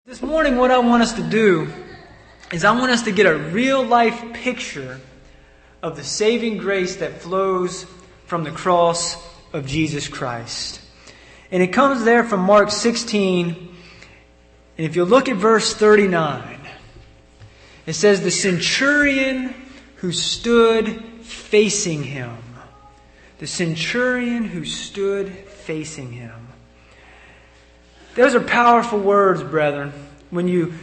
This morning, what I want us to do is I want us to get a real-life picture of the saving grace that flows from the cross of Jesus Christ. And it comes there from Mark 16. And if you look at verse 39, it says, "The centurion who stood facing him." The centurion who stood facing him. Those are powerful words, brethren. When you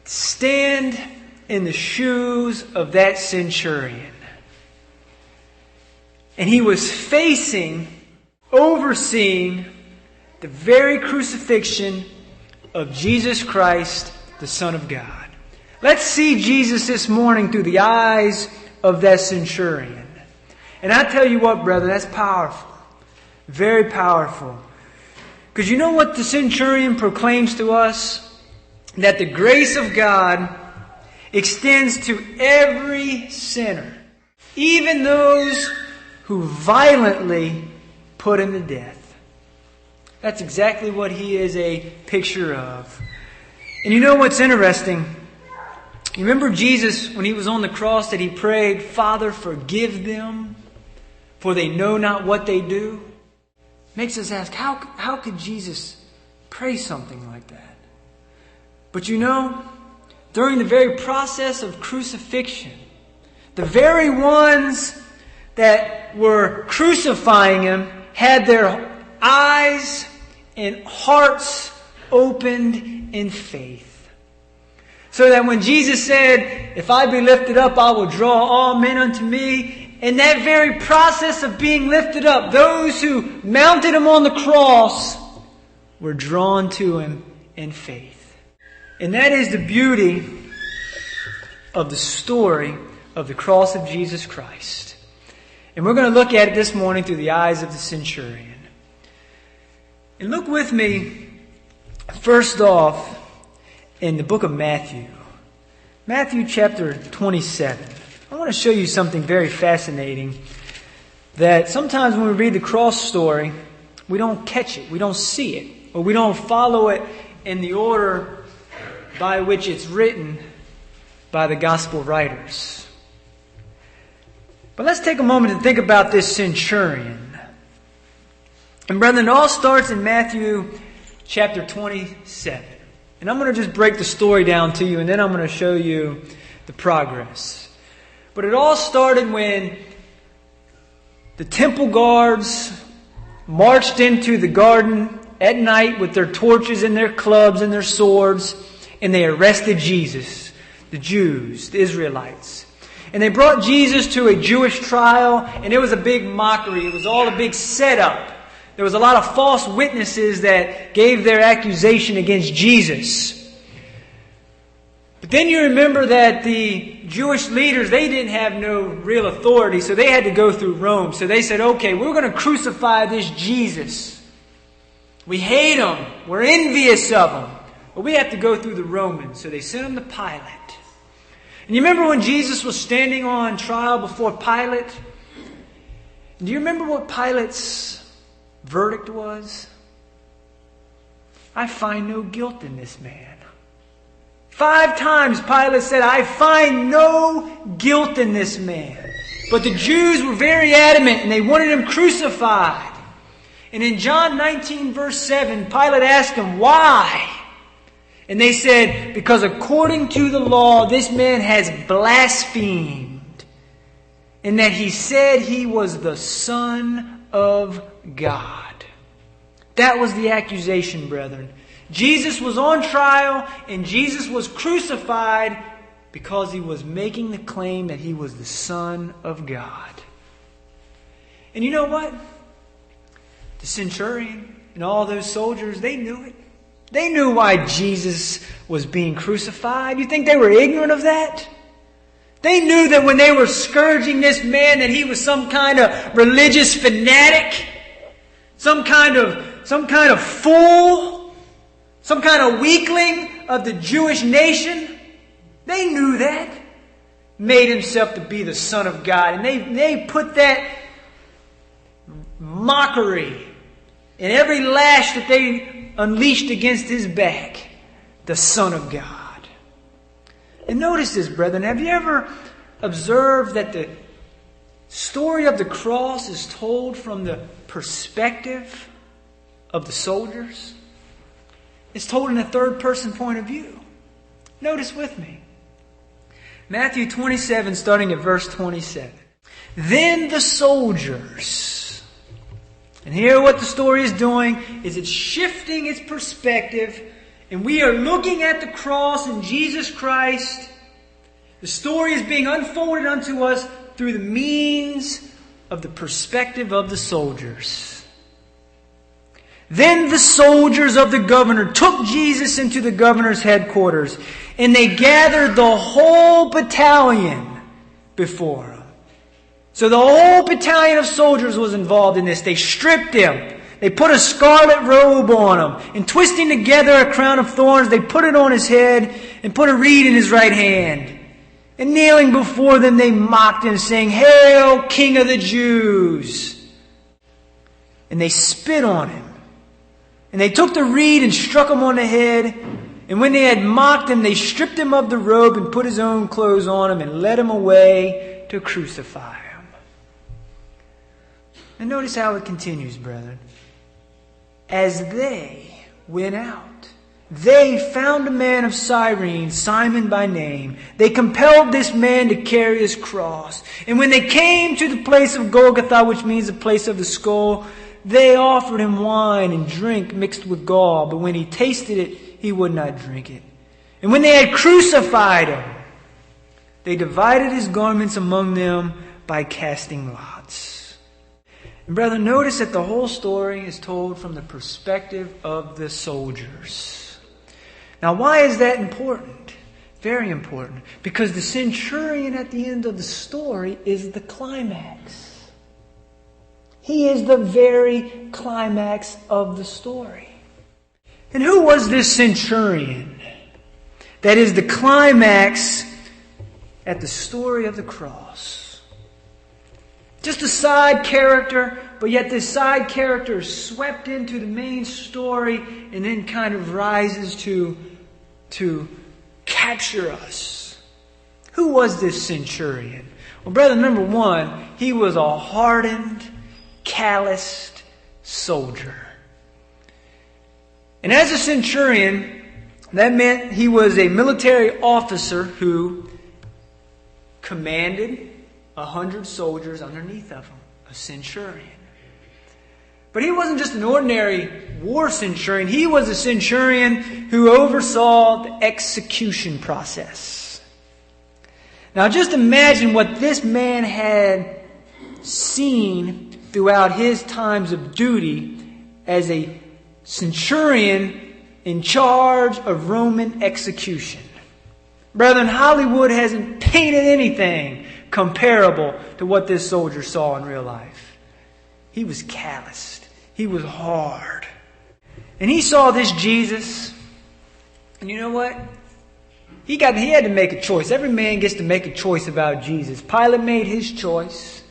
stand in the shoes of that centurion. And he was overseeing the very crucifixion of Jesus Christ, the Son of God. Let's see Jesus this morning through the eyes of that centurion. And I tell you what, brother, that's powerful. Very powerful. Because you know what the centurion proclaims to us? That the grace of God extends to every sinner, even those who violently put him to death. That's exactly what he is a picture of. And you know what's interesting? You remember Jesus, when he was on the cross, that he prayed, "Father, forgive them, for they know not what they do"? Makes us ask, how could Jesus pray something like that? But you know, during the very process of crucifixion, the very ones that were crucifying him had their eyes and hearts opened in faith. So that when Jesus said, "If I be lifted up, I will draw all men unto me," in that very process of being lifted up, those who mounted him on the cross were drawn to him in faith. And that is the beauty of the story of the cross of Jesus Christ. And we're going to look at it this morning through the eyes of the centurion. And look with me, first off, in the book of Matthew. Matthew chapter 27. I want to show you something very fascinating, that sometimes when we read the cross story, we don't catch it, we don't see it, or we don't follow it in the order by which it's written by the gospel writers. But let's take a moment to think about this centurion. And brethren, it all starts in Matthew chapter 27. And I'm going to just break the story down to you, and then I'm going to show you the progress. But it all started when the temple guards marched into the garden at night with their torches and their clubs and their swords, and they arrested Jesus, the Jews, the Israelites. And they brought Jesus to a Jewish trial, and it was a big mockery. It was all a big setup. There was a lot of false witnesses that gave their accusation against Jesus. But then you remember that the Jewish leaders, they didn't have no real authority, so they had to go through Rome. So they said, "Okay, we're going to crucify this Jesus. We hate him. We're envious of him. But we have to go through the Romans." So they sent him to Pilate. And you remember when Jesus was standing on trial before Pilate? Do you remember what Pilate's verdict was? "I find no guilt in this man." 5 times Pilate said, "I find no guilt in this man." But the Jews were very adamant, and they wanted him crucified. And in John 19 verse 7, Pilate asked them, "Why?" And they said, "Because according to the law, this man has blasphemed, in that he said he was the Son of God." That was the accusation, brethren. Jesus was on trial, and Jesus was crucified because he was making the claim that he was the Son of God. And you know what? The centurion and all those soldiers, they knew it. They knew why Jesus was being crucified. You think they were ignorant of that? They knew that when they were scourging this man, that he was some kind of religious fanatic, some kind of fool, some kind of weakling of the Jewish nation. They knew that. Made himself to be the Son of God. And they put that mockery and every lash that they unleashed against his back the Son of God. And notice this, brethren. Have you ever observed that the story of the cross is told from the perspective of the soldiers? It's told in a third-person point of view. Notice with me. Matthew 27, starting at verse 27. Then the soldiers, and here what the story is doing is it's shifting its perspective, and we are looking at the cross and Jesus Christ. The story is being unfolded unto us through the means of the perspective of the soldiers. Then the soldiers of the governor took Jesus into the governor's headquarters, and they gathered the whole battalion before him. So the whole battalion of soldiers was involved in this. They stripped him. They put a scarlet robe on him, and twisting together a crown of thorns, they put it on his head and put a reed in his right hand. And kneeling before them, they mocked him, saying, "Hail, King of the Jews!" And they spit on him. And they took the reed and struck him on the head. And when they had mocked him, they stripped him of the robe and put his own clothes on him and led him away to crucify him. And notice how it continues, brethren. As they went out, they found a man of Cyrene, Simon by name. They compelled this man to carry his cross. And when they came to the place of Golgotha, which means the place of the skull, they offered him wine and drink mixed with gall, but when he tasted it, he would not drink it. And when they had crucified him, they divided his garments among them by casting lots. And brethren, notice that the whole story is told from the perspective of the soldiers. Now, why is that important? Very important. Because the centurion at the end of the story is the climax. He is the very climax of the story. And who was this centurion that is the climax at the story of the cross? Just a side character, but yet this side character is swept into the main story and then kind of rises to capture us. Who was this centurion? Well, brethren, number one, he was a hardened, calloused soldier. And as a centurion, that meant he was a military officer who commanded 100 soldiers underneath of him, a centurion. But he wasn't just an ordinary war centurion. He was a centurion who oversaw the execution process. Now just imagine what this man had seen throughout his times of duty as a centurion in charge of Roman execution. Brethren, Hollywood hasn't painted anything comparable to what this soldier saw in real life. He was calloused. He was hard. And he saw this Jesus. And you know what? He had to make a choice. Every man gets to make a choice about Jesus. Pilate made his choice.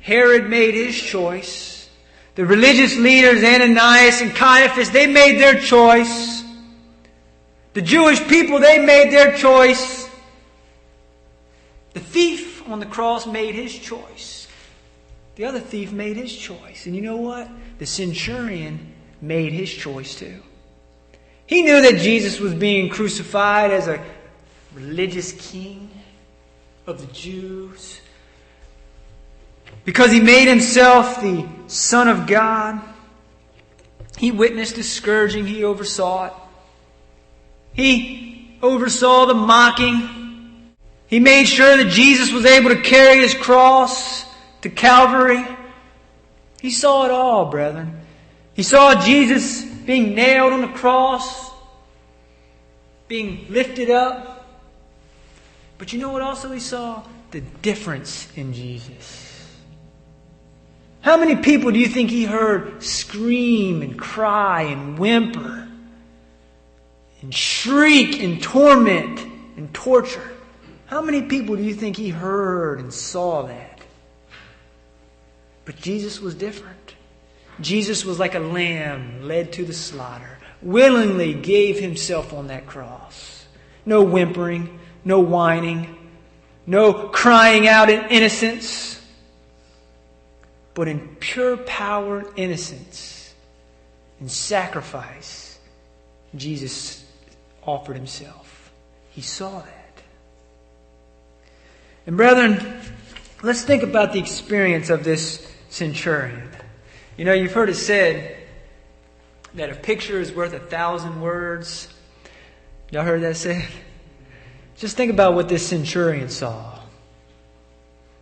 Herod made his choice. The religious leaders, Ananias and Caiaphas, they made their choice. The Jewish people, they made their choice. The thief on the cross made his choice. The other thief made his choice. And you know what? The centurion made his choice too. He knew that Jesus was being crucified as a religious king of the Jews, because he made himself the Son of God. He witnessed the scourging. He oversaw it. He oversaw the mocking. He made sure that Jesus was able to carry his cross to Calvary. He saw it all, brethren. He saw Jesus being nailed on the cross, being lifted up. But you know what also he saw? The difference in Jesus. How many people do you think he heard scream and cry and whimper and shriek and torment and torture? How many people do you think he heard and saw that? But Jesus was different. Jesus was like a lamb led to the slaughter, willingly gave himself on that cross. No whimpering, no whining, no crying out in innocence, but in pure power and innocence and sacrifice, Jesus offered himself. He saw that. And brethren, let's think about the experience of this centurion. You know, you've heard it said that a picture is worth 1,000 words. Y'all heard that said? Just think about what this centurion saw.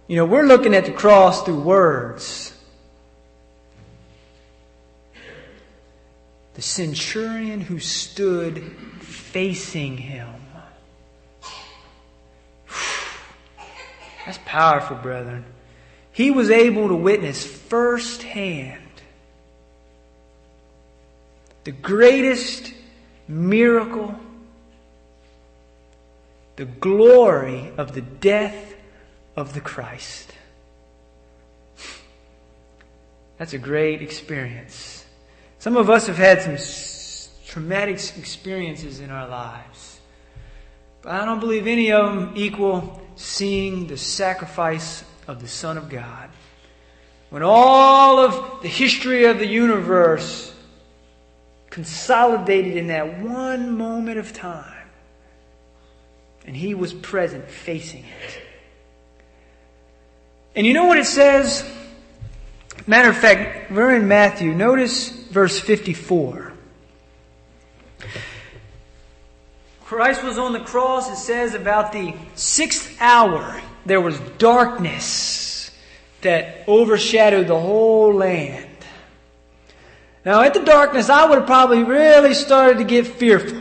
You know, we're looking at the cross through words. The centurion who stood facing him. That's powerful, brethren. He was able to witness firsthand the greatest miracle, the glory of the death of the Christ. That's a great experience. Some of us have had some traumatic experiences in our lives, but I don't believe any of them equal seeing the sacrifice of the Son of God. When all of the history of the universe consolidated in that one moment of time, and he was present facing it. And you know what it says? Matter of fact, we're in Matthew. Notice verse 54. Christ was on the cross. It says about the 6th hour, there was darkness that overshadowed the whole land. Now, at the darkness, I would have probably really started to get fearful.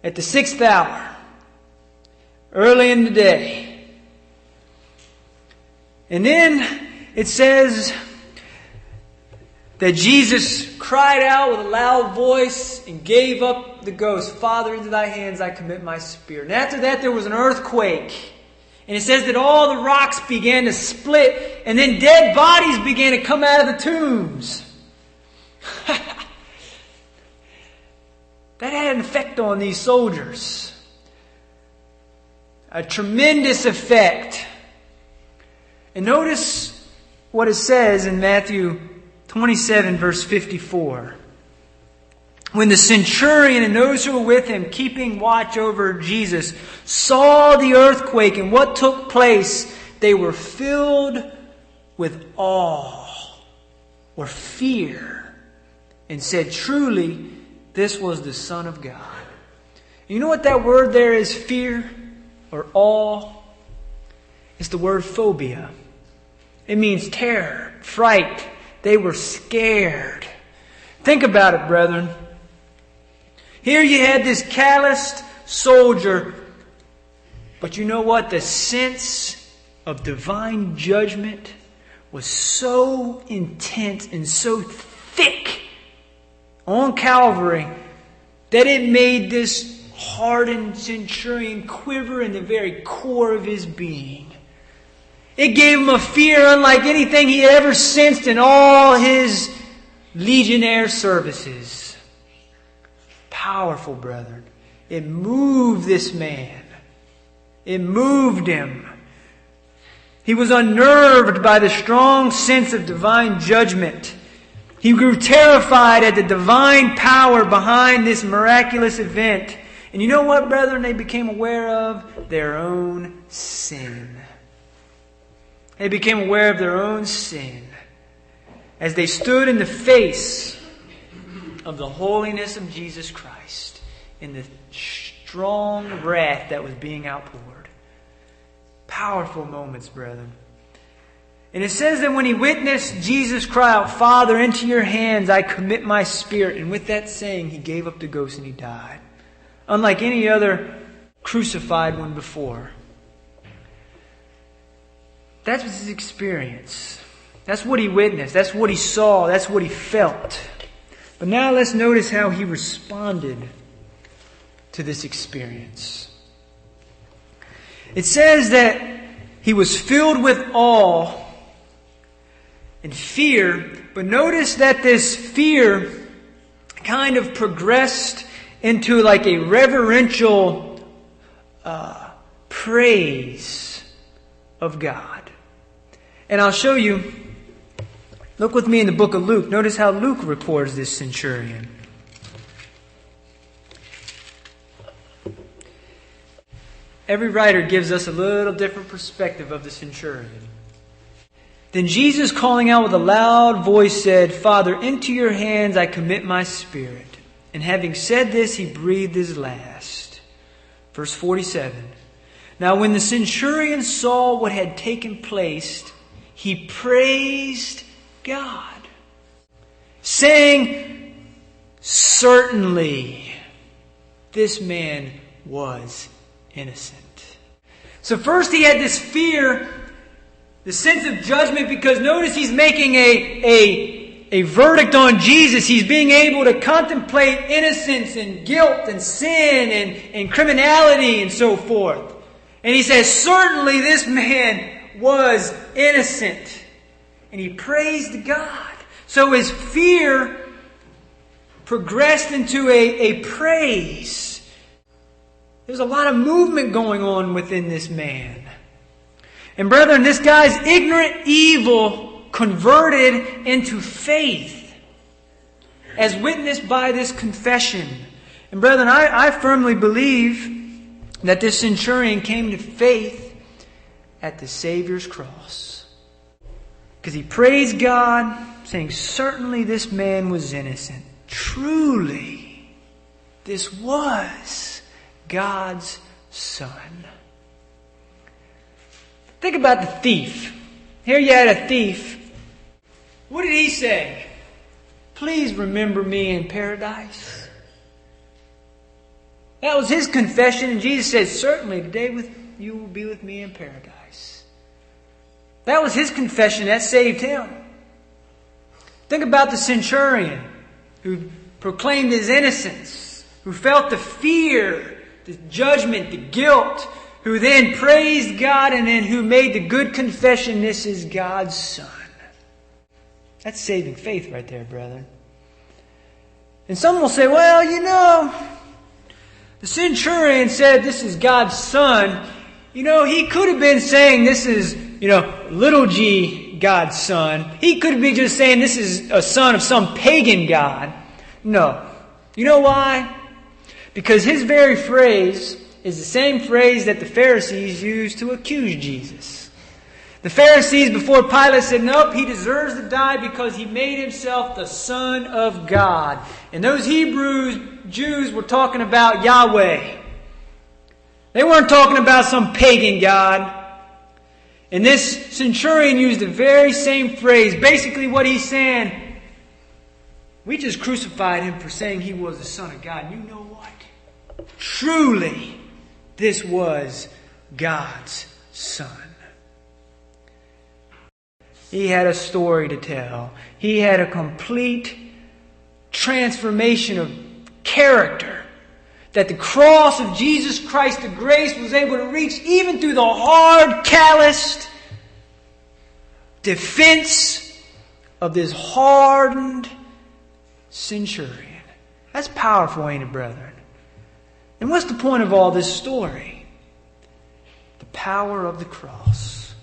At the 6th hour, early in the day. And then it says that Jesus cried out with a loud voice and gave up the ghost. Father, into thy hands I commit my spirit. And after that, there was an earthquake. And it says that all the rocks began to split, and then dead bodies began to come out of the tombs. That had an effect on these soldiers. A tremendous effect. And notice what it says in Matthew 27, verse 54. When the centurion and those who were with him, keeping watch over Jesus, saw the earthquake and what took place, they were filled with awe or fear and said, truly, this was the Son of God. You know what that word there is, fear or awe? It's the word phobia. It means terror, fright. They were scared. Think about it, brethren. Here you had this calloused soldier, but you know what? The sense of divine judgment was so intense and so thick on Calvary that it made this hardened centurion quiver in the very core of his being. It gave him a fear unlike anything he had ever sensed in all his legionnaire services. Powerful, brethren. It moved this man. It moved him. He was unnerved by the strong sense of divine judgment. He grew terrified at the divine power behind this miraculous event. And you know what, brethren? They became aware of their own sin. They became aware of their own sin as they stood in the face of the holiness of Jesus Christ in the strong wrath that was being outpoured. Powerful moments, brethren. And it says that when he witnessed Jesus cry out, Father, into your hands I commit my spirit. And with that saying, he gave up the ghost and he died. Unlike any other crucified one before. That was his experience. That's what he witnessed. That's what he saw. That's what he felt. But now let's notice how he responded to this experience. It says that he was filled with awe and fear. But notice that this fear kind of progressed into like a reverential praise of God. And I'll show you. Look with me in the book of Luke. Notice how Luke records this centurion. Every writer gives us a little different perspective of the centurion. Then Jesus, calling out with a loud voice, said, "Father, into your hands I commit my spirit." And having said this, he breathed his last. Verse 47. Now when the centurion saw what had taken place, he praised God, saying, "Certainly this man was innocent." So first he had this fear, the sense of judgment, because notice he's making a verdict on Jesus. He's being able to contemplate innocence and guilt and sin and criminality and so forth. And he says, certainly this man was innocent. And he praised God. So his fear progressed into a praise. There's a lot of movement going on within this man. And brethren, this guy's ignorant evil converted into faith, as witnessed by this confession. And brethren, I firmly believe that this centurion came to faith at the Savior's cross. Because he praised God, saying, certainly this man was innocent. Truly, this was God's Son. Think about the thief. Here you had a thief. What did he say? Please remember me in paradise. That was his confession, and Jesus said, certainly today you will be with me in paradise. That was his confession. That saved him. Think about the centurion who proclaimed his innocence, who felt the fear, the judgment, the guilt, who then praised God and then who made the good confession, this is God's Son. That's saving faith right there, brethren. And some will say, well, the centurion said this is God's Son. He could have been saying this is, little g, God's Son. He could be just saying this is a son of some pagan god. No. You know why? Because his very phrase is the same phrase that the Pharisees used to accuse Jesus. The Pharisees before Pilate said, nope, he deserves to die because he made himself the Son of God. And those Jews were talking about Yahweh. They weren't talking about some pagan god. And this centurion used the very same phrase. Basically what he's saying, we just crucified him for saying he was the Son of God. And you know what? Truly, this was God's Son. He had a story to tell. He had a complete transformation of character that the cross of Jesus Christ, the grace, was able to reach even through the hard, calloused defense of this hardened centurion. That's powerful, ain't it, brethren? And what's the point of all this story? The power of the cross.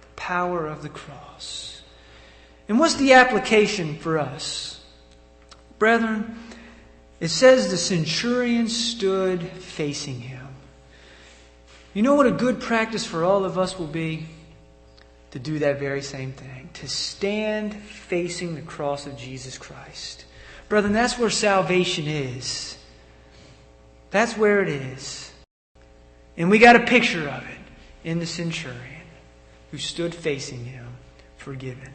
The power of the cross. And what's the application for us? Brethren, it says the centurion stood facing him. You know what a good practice for all of us will be? To do that very same thing. To stand facing the cross of Jesus Christ. Brethren, that's where salvation is. That's where it is. And we got a picture of it in the centurion who stood facing him, forgiven.